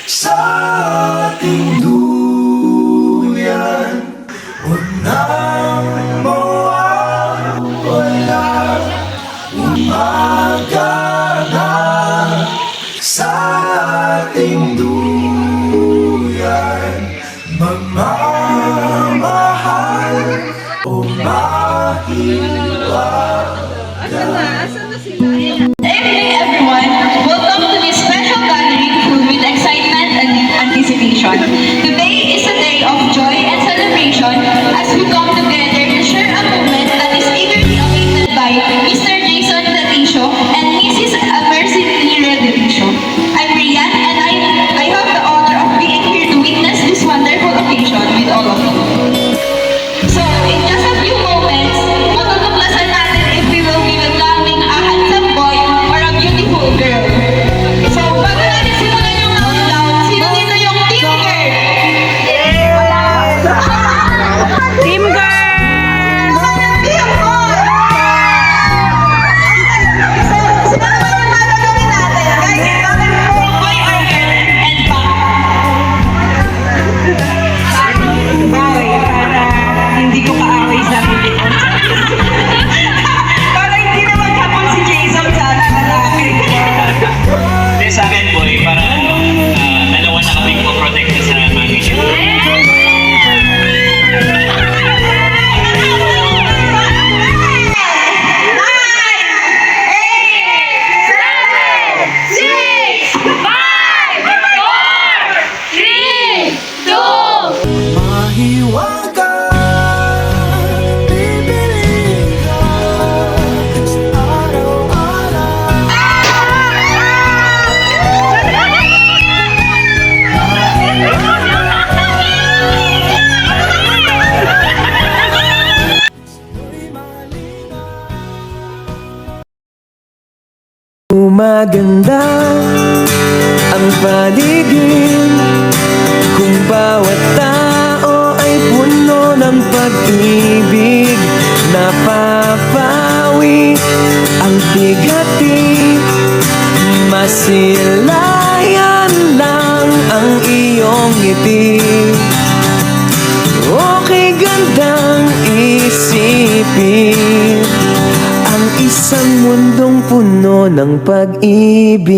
sa ating duyan. Huwag nang mawawala, umaga na sa ating duyan. Magmamahal o mahiwaga. Good evening, everyone. Welcome to this special gathering filled with excitement and anticipation. Today is a day of joy and celebration as we come together to share a moment that is eagerly awaited by Mr. Jason Leticio and Mrs. Mercy Leticio. I'm Rian, and I have the honor of being here to witness this wonderful occasion with all of you. So, in just a few moments, matutuklasan natin if we will be welcoming a handsome boy or a beautiful girl. So, bago natin simulan yung countdown, sino dito yung team girl? Wala! Team girl! Team boy! So, sino naman yung tatanungin natin? Guys, bakit boy or girl and boy, para hindi ko kaaway sa sarili ko. Para hindi na maghapon si Jason sa lalaki. Hindi sa akin, boy, para dalawa na kaming po-protect sa mga issue. Mahiwaga, bibiling ka sa araw-araw. Umaganda ang paligid kung bawat tao ay puno ng pag-ibig. Napapawi ang bigati, masilayan lang ang iyong ngiti. Okay, gandang isipin ang isang mundong puno ng pag-ibig.